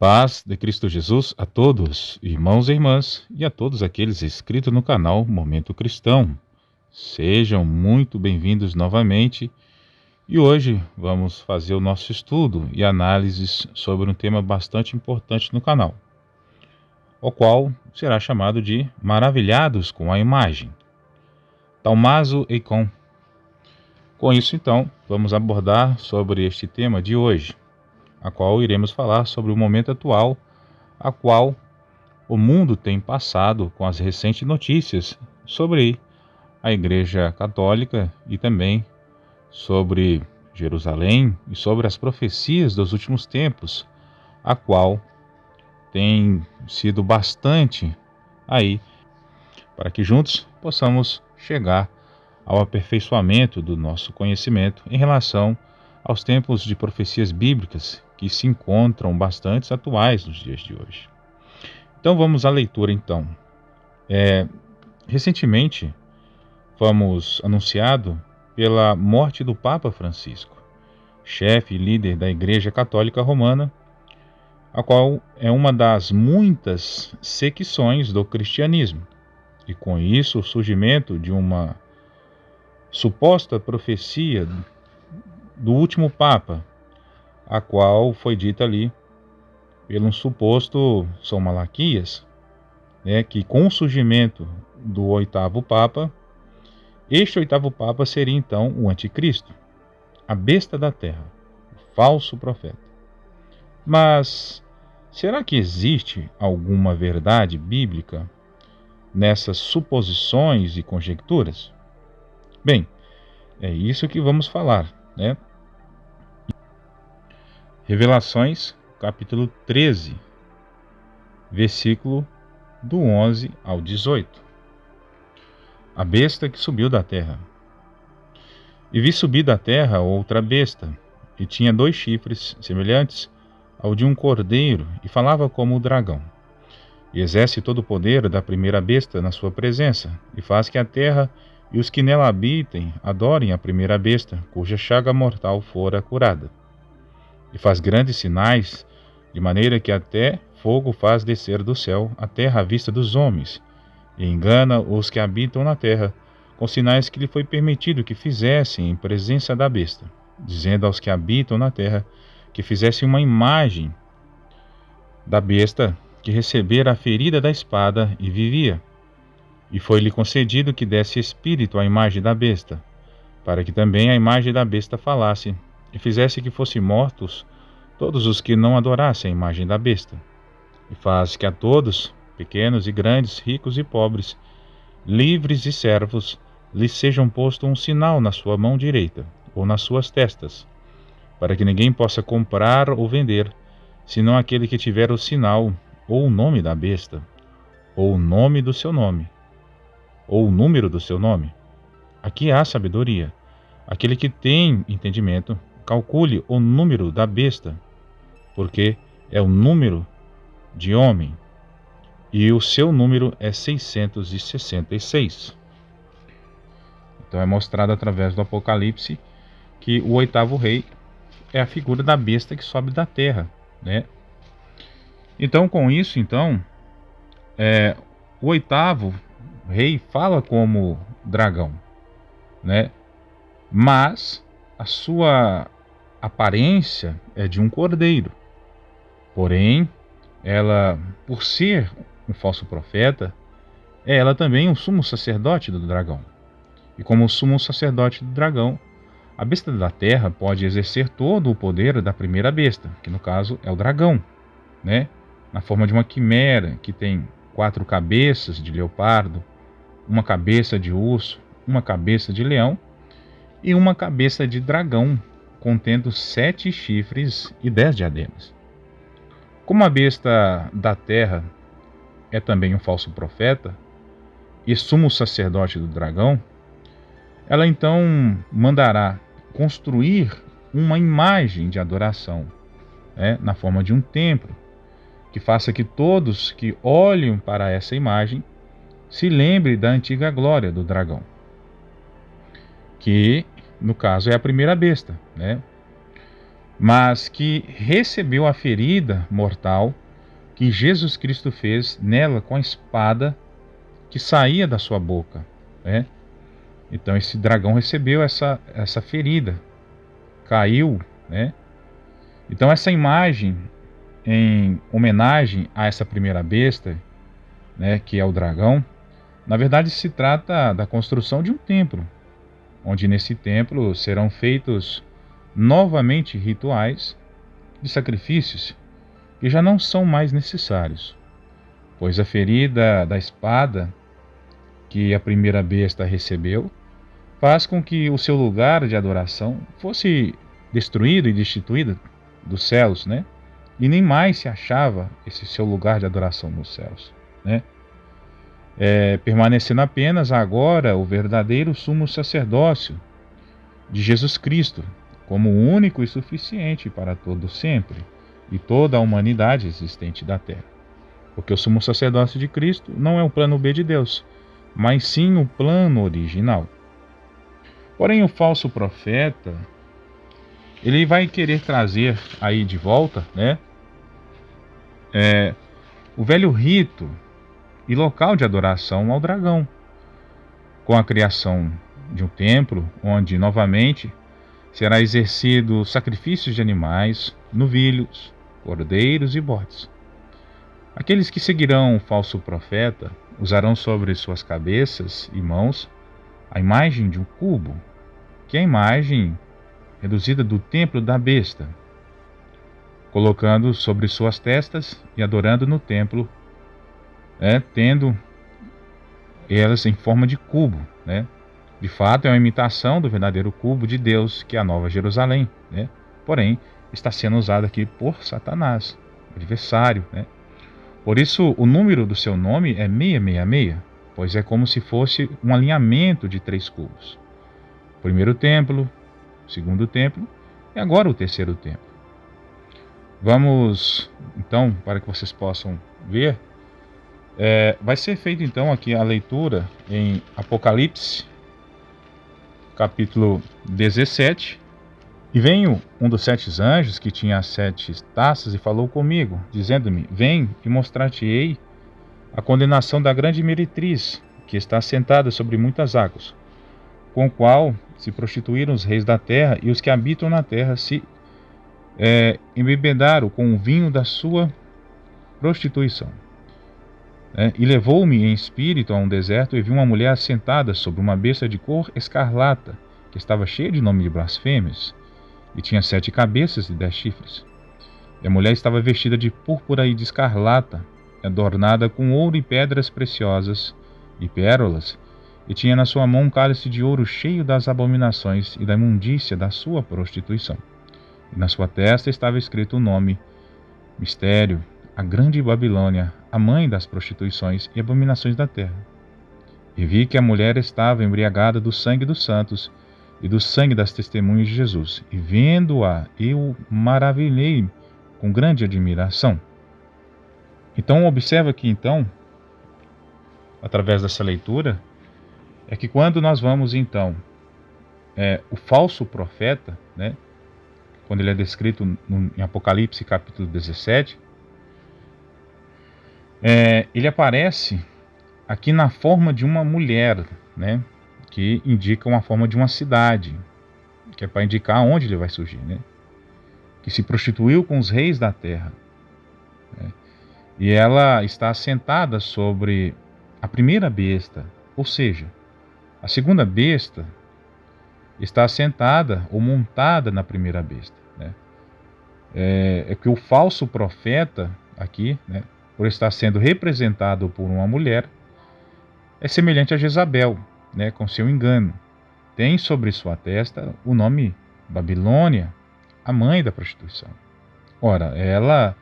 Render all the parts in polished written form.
Paz de Cristo Jesus a todos, irmãos e irmãs, e a todos aqueles inscritos no canal Momento Cristão. Sejam muito bem-vindos novamente e hoje vamos fazer o nosso estudo e análises sobre um tema bastante importante no canal, o qual será chamado de Maravilhados com a Imagem, Talmaso Eikon. Com isso, então, vamos abordar sobre este tema de hoje, a qual iremos falar sobre o momento atual a qual o mundo tem passado com as recentes notícias sobre a Igreja Católica e também sobre Jerusalém e sobre as profecias dos últimos tempos, a qual tem sido bastante aí para que juntos possamos chegar ao aperfeiçoamento do nosso conhecimento em relação aos tempos de profecias bíblicas que se encontram bastante atuais nos dias de hoje. Então vamos à leitura então. Recentemente fomos anunciado pela morte do Papa Francisco, chefe e líder da Igreja Católica Romana, a qual é uma das muitas secções do cristianismo, e com isso o surgimento de uma suposta profecia do último Papa, a qual foi dita ali pelo um suposto São Malaquias, que com o surgimento do oitavo Papa, este oitavo Papa seria então o anticristo, a besta da terra, o falso profeta. Mas será que existe alguma verdade bíblica nessas suposições e conjecturas? Bem, é isso que vamos falar, né? Revelações, capítulo 13, versículo do 11 ao 18. A besta que subiu da terra. E vi subir da terra outra besta, e tinha 2 chifres semelhantes ao de um cordeiro, e falava como o dragão. E exerce todo o poder da primeira besta na sua presença, e faz que a terra e os que nela habitem adorem a primeira besta, cuja chaga mortal fora curada. E faz grandes sinais, de maneira que até fogo faz descer do céu a terra à vista dos homens, e engana os que habitam na terra, com sinais que lhe foi permitido que fizessem em presença da besta, dizendo aos que habitam na terra que fizessem uma imagem da besta que recebera a ferida da espada e vivia. E foi-lhe concedido que desse espírito à imagem da besta, para que também a imagem da besta falasse, e fizesse que fossem mortos todos os que não adorassem a imagem da besta. E faz que a todos, pequenos e grandes, ricos e pobres, livres e servos, lhes sejam posto um sinal na sua mão direita, ou nas suas testas, para que ninguém possa comprar ou vender, senão aquele que tiver o sinal, ou o nome da besta, ou o nome do seu nome, ou o número do seu nome. Aqui há sabedoria. Aquele que tem entendimento, calcule o número da besta, porque é o número de homem, e o seu número é 666. Então é mostrado através do Apocalipse que o oitavo rei é a figura da besta que sobe da terra, né? Então com isso, o oitavo rei fala como dragão, né? Mas a sua aparência é de um cordeiro. Porém, ela, por ser um falso profeta, é ela também o sumo sacerdote do dragão. E como sumo sacerdote do dragão, a besta da terra pode exercer todo o poder da primeira besta, que no caso é o dragão, né? Na forma de uma quimera que tem 4 cabeças de leopardo, uma cabeça de urso, uma cabeça de leão e uma cabeça de dragão, contendo 7 chifres e 10 diademas. Como a besta da terra é também um falso profeta e sumo sacerdote do dragão, ela então mandará construir uma imagem de adoração, na forma de um templo, que faça que todos que olhem para essa imagem se lembrem da antiga glória do dragão, que no caso é a primeira besta, né? mas que recebeu a ferida mortal que Jesus Cristo fez nela com a espada que saía da sua boca, né? Então esse dragão recebeu essa ferida, caiu, né? Então essa imagem, em homenagem a essa primeira besta, né, que é o dragão, na verdade se trata da construção de um templo, onde nesse templo serão feitos novamente rituais de sacrifícios que já não são mais necessários, pois a ferida da espada que a primeira besta recebeu faz com que o seu lugar de adoração fosse destruído e destituído dos céus, né? E nem mais se achava esse seu lugar de adoração nos céus, né? Permanecendo apenas agora o verdadeiro sumo sacerdócio de Jesus Cristo, como único e suficiente para todo sempre e toda a humanidade existente da terra. Porque o sumo sacerdócio de Cristo não é o plano B de Deus, mas sim o plano original. Porém, o falso profeta, ele vai querer trazer aí de volta, né, o velho rito e local de adoração ao dragão, com a criação de um templo, onde novamente será exercido sacrifícios de animais, novilhos, cordeiros e bodes. Aqueles que seguirão o falso profeta usarão sobre suas cabeças e mãos a imagem de um cubo, que é a imagem reduzida do templo da besta, colocando sobre suas testas e adorando no templo, tendo elas em forma de cubo, né? De fato, é uma imitação do verdadeiro cubo de Deus, que é a Nova Jerusalém, né? Porém, está sendo usado aqui por Satanás, adversário, né? Por isso, o número do seu nome é 666, pois é como se fosse um alinhamento de 3 cubos. O primeiro templo, o segundo templo e agora o terceiro templo. Vamos, então, para que vocês possam ver, vai ser feita então aqui a leitura em Apocalipse, capítulo 17. E veio um dos 7 anjos que tinha as 7 taças e falou comigo, dizendo-me: Vem e mostrar-te-ei a condenação da grande meretriz, que está sentada sobre muitas águas, com o qual se prostituíram os reis da terra, e os que habitam na terra se embebedaram com o vinho da sua prostituição. E levou-me em espírito a um deserto, e vi uma mulher assentada sobre uma besta de cor escarlata, que estava cheia de nome de blasfêmias, e tinha 7 cabeças e 10 chifres. E a mulher estava vestida de púrpura e de escarlata, adornada com ouro e pedras preciosas e pérolas, e tinha na sua mão um cálice de ouro cheio das abominações e da imundícia da sua prostituição. E na sua testa estava escrito o nome: Mistério, a grande Babilônia, a mãe das prostituições e abominações da terra. E vi que a mulher estava embriagada do sangue dos santos e do sangue das testemunhas de Jesus. E vendo-a, eu maravilhei com grande admiração. Então observa aqui, então, através dessa leitura, é que quando nós vamos então, o falso profeta, né, quando ele é descrito em Apocalipse capítulo 17, ele aparece aqui na forma de uma mulher, né, que indica uma forma de uma cidade, que é para indicar onde ele vai surgir, né, que se prostituiu com os reis da terra, né, e ela está assentada sobre a primeira besta, ou seja, a segunda besta está assentada ou montada na primeira besta, né. É que o falso profeta aqui, né, por estar sendo representado por uma mulher, é semelhante a Jezabel, né, com seu engano. Tem sobre sua testa o nome Babilônia, a mãe da prostituição. Ora, ela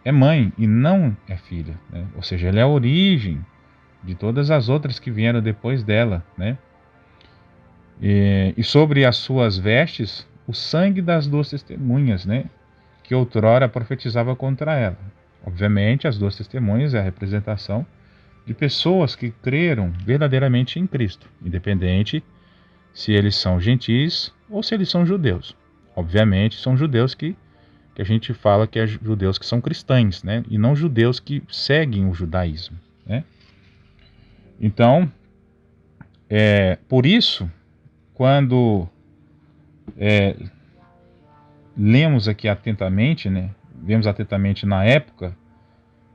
é mãe e não é filha, né? Ou seja, ela é a origem de todas as outras que vieram depois dela, né? E sobre as suas vestes, o sangue das 2 testemunhas, né, que outrora profetizava contra ela. Obviamente, as 2 testemunhas é a representação de pessoas que creram verdadeiramente em Cristo, independente se eles são gentis ou se eles são judeus. obviamente, são judeus que a gente fala que é judeus que são cristãos, né? E não judeus que seguem o judaísmo, né? Então, por isso, quando lemos aqui atentamente, né? Vemos atentamente na época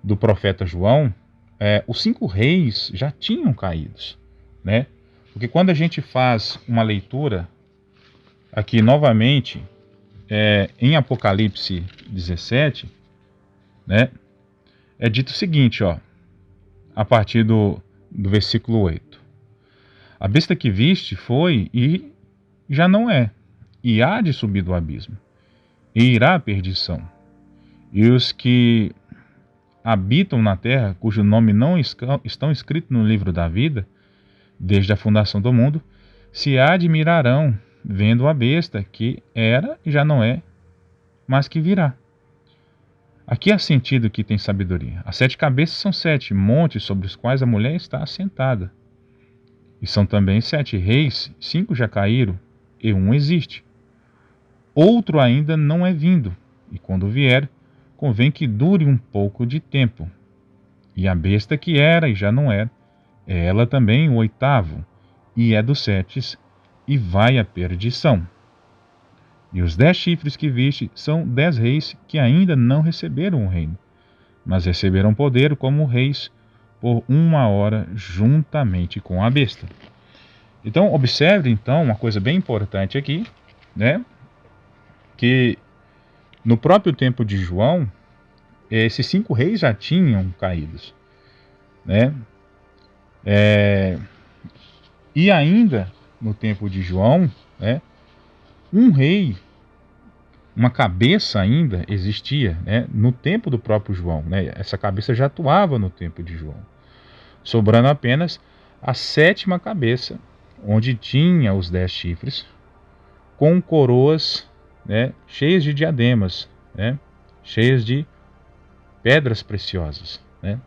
do profeta João, os 5 reis já tinham caídos, né? Porque quando a gente faz uma leitura aqui novamente, em Apocalipse 17, né, é dito o seguinte, ó, a partir do versículo 8. A besta que viste foi e já não é, e há de subir do abismo, e irá à perdição. E os que habitam na terra, cujo nome não estão escritos no livro da vida, desde a fundação do mundo, se admirarão, vendo a besta que era e já não é, mas que virá. Aqui há sentido que tem sabedoria. As 7 cabeças são 7 montes sobre os quais a mulher está assentada. E são também 7 reis, 5 já caíram, e 1 existe. Outro ainda não é vindo, e quando vier, convém que dure um pouco de tempo. E a besta que era e já não é ela também o 8º, e é dos 7, e vai à perdição. E os 10 chifres que viste são 10 reis que ainda não receberam o reino, mas receberão poder como reis por 1 hora juntamente com a besta. Então, observe então uma coisa bem importante aqui, né? Que no próprio tempo de João, esses 5 reis já tinham caídos, né? E ainda no tempo de João, né, um rei, uma cabeça ainda existia, né, no tempo do próprio João, né? Essa cabeça já atuava no tempo de João, sobrando apenas a 7ª cabeça, onde tinha os 10 chifres, com coroas, né, cheias de diademas, né, cheias de pedras preciosas, né?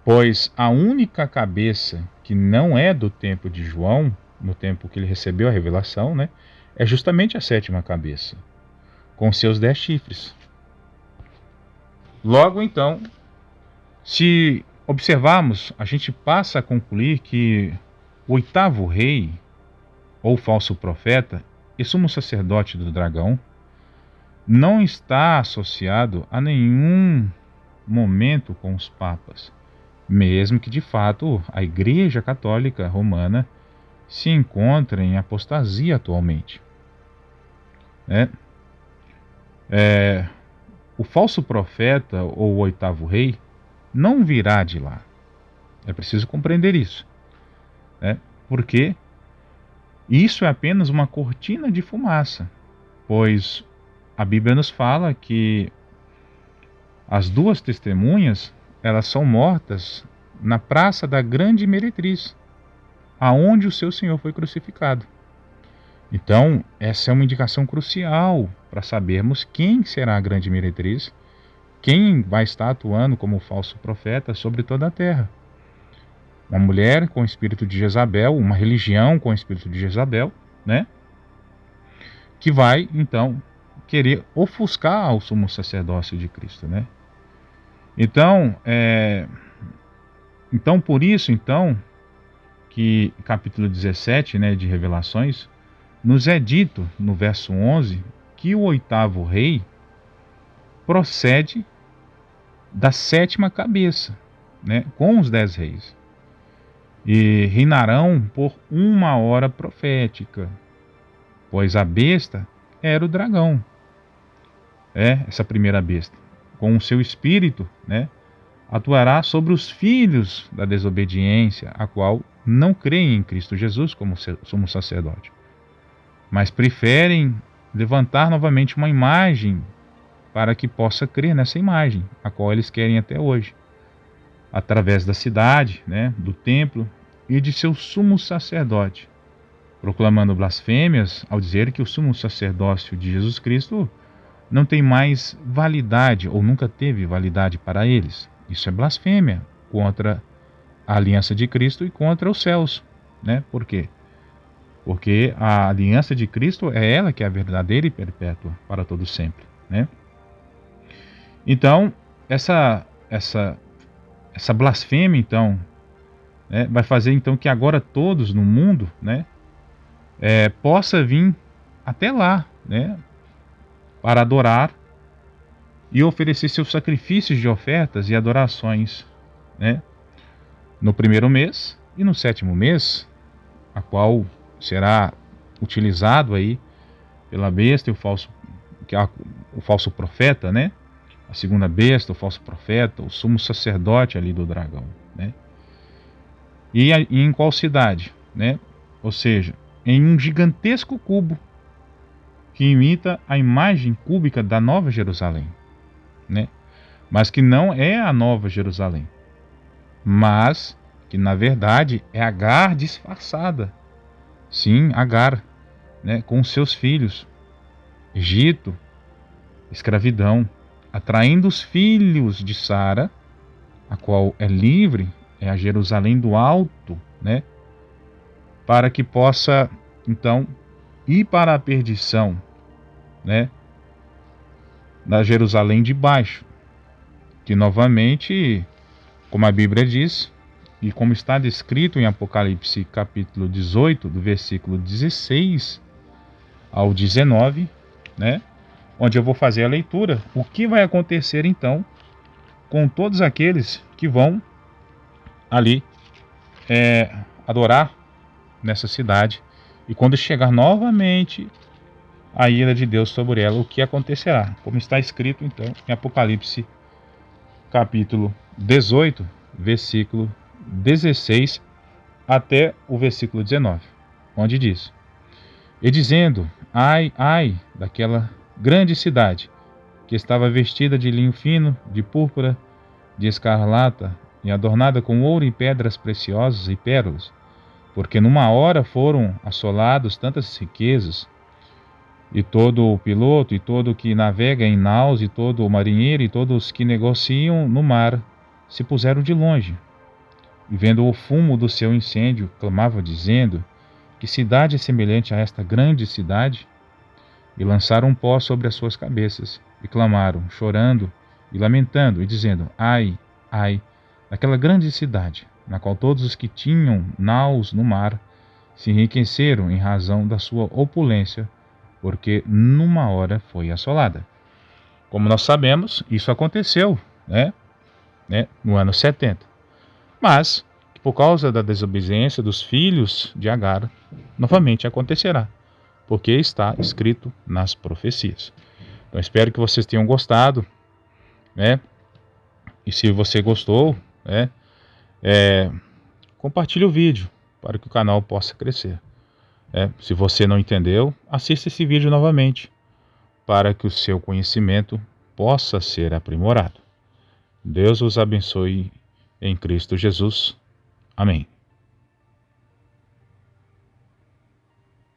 Pois a única cabeça que não é do tempo de João, no tempo que ele recebeu a revelação, né, é justamente a 7ª cabeça, com seus 10 chifres. Logo então, se observarmos, a gente passa a concluir que o 8º rei, ou falso profeta, e sumo sacerdote do dragão, não está associado a nenhum momento com os papas, mesmo que de fato a Igreja Católica Romana se encontre em apostasia atualmente. O falso profeta ou o 8º rei não virá de lá. É preciso compreender isso, né? Porque isso é apenas uma cortina de fumaça, pois a Bíblia nos fala que as 2 testemunhas, elas são mortas na praça da grande meretriz, aonde o seu Senhor foi crucificado. Então, essa é uma indicação crucial para sabermos quem será a grande meretriz, quem vai estar atuando como falso profeta sobre toda a terra. Uma mulher com o espírito de Jezabel, uma religião com o espírito de Jezabel, né? Que vai, então, querer ofuscar o sumo sacerdócio de Cristo, né? Então, por isso, então, que capítulo 17, né, de Revelações, nos é dito, no verso 11, que o 8º rei procede da 7ª cabeça, né, com os 10 reis. E reinarão por 1 hora profética, pois a besta era o dragão, essa primeira besta, com o seu espírito, né, atuará sobre os filhos da desobediência, a qual não creem em Cristo Jesus como sumo sacerdote, mas preferem levantar novamente uma imagem para que possa crer nessa imagem, a qual eles querem até hoje, através da cidade, né, do templo e de seu sumo sacerdote, proclamando blasfêmias ao dizer que o sumo sacerdócio de Jesus Cristo não tem mais validade ou nunca teve validade para eles. Isso é blasfêmia contra a aliança de Cristo e contra os céus, né? Por quê? porque a aliança de Cristo é ela que é a verdadeira e perpétua para todo sempre, né? Então, essa blasfêmia, então, né, vai fazer então que agora todos no mundo, né, possa vir até lá, né, para adorar e oferecer seus sacrifícios de ofertas e adorações, né, no primeiro mês e no sétimo mês, a qual será utilizado aí pela besta e o falso profeta, né? A segunda besta, o falso profeta, o sumo sacerdote ali do dragão, né? E em qual cidade, né? Ou seja, em um gigantesco cubo que imita a imagem cúbica da Nova Jerusalém, né? Mas que não é a Nova Jerusalém, mas que na verdade é Agar disfarçada. Sim, Agar, né, com seus filhos, Egito, escravidão, atraindo os filhos de Sara, a qual é livre, é a Jerusalém do alto, né, para que possa então ir para a perdição, né, da Jerusalém de baixo, que novamente, como a Bíblia diz, e como está descrito em Apocalipse capítulo 18, do versículo 16 ao 19, né, onde eu vou fazer a leitura, o que vai acontecer então com todos aqueles que vão ali adorar nessa cidade, e quando chegar novamente a ira de Deus sobre ela, o que acontecerá, como está escrito então em Apocalipse capítulo 18, versículo 16 até o versículo 19, onde diz: E dizendo, ai, ai, daquela grande cidade, que estava vestida de linho fino, de púrpura, de escarlata, e adornada com ouro e pedras preciosas e pérolas, porque numa hora foram assolados tantas riquezas, e todo o piloto, e todo o que navega em naus, e todo o marinheiro, e todos os que negociam no mar, se puseram de longe, e vendo o fumo do seu incêndio, clamavam dizendo, que cidade é semelhante a esta grande cidade? E lançaram pó sobre as suas cabeças, e clamaram, chorando e lamentando, e dizendo, ai, ai, daquela grande cidade, na qual todos os que tinham naus no mar se enriqueceram em razão da sua opulência, porque numa hora foi assolada. Como nós sabemos, isso aconteceu, né, no ano 70. Mas, por causa da desobediência dos filhos de Agar, novamente acontecerá, porque está escrito nas profecias. Então, espero que vocês tenham gostado, né? E se você gostou, né, compartilhe o vídeo para que o canal possa crescer. Se você não entendeu, assista esse vídeo novamente, para que o seu conhecimento possa ser aprimorado. Deus os abençoe em Cristo Jesus. Amém.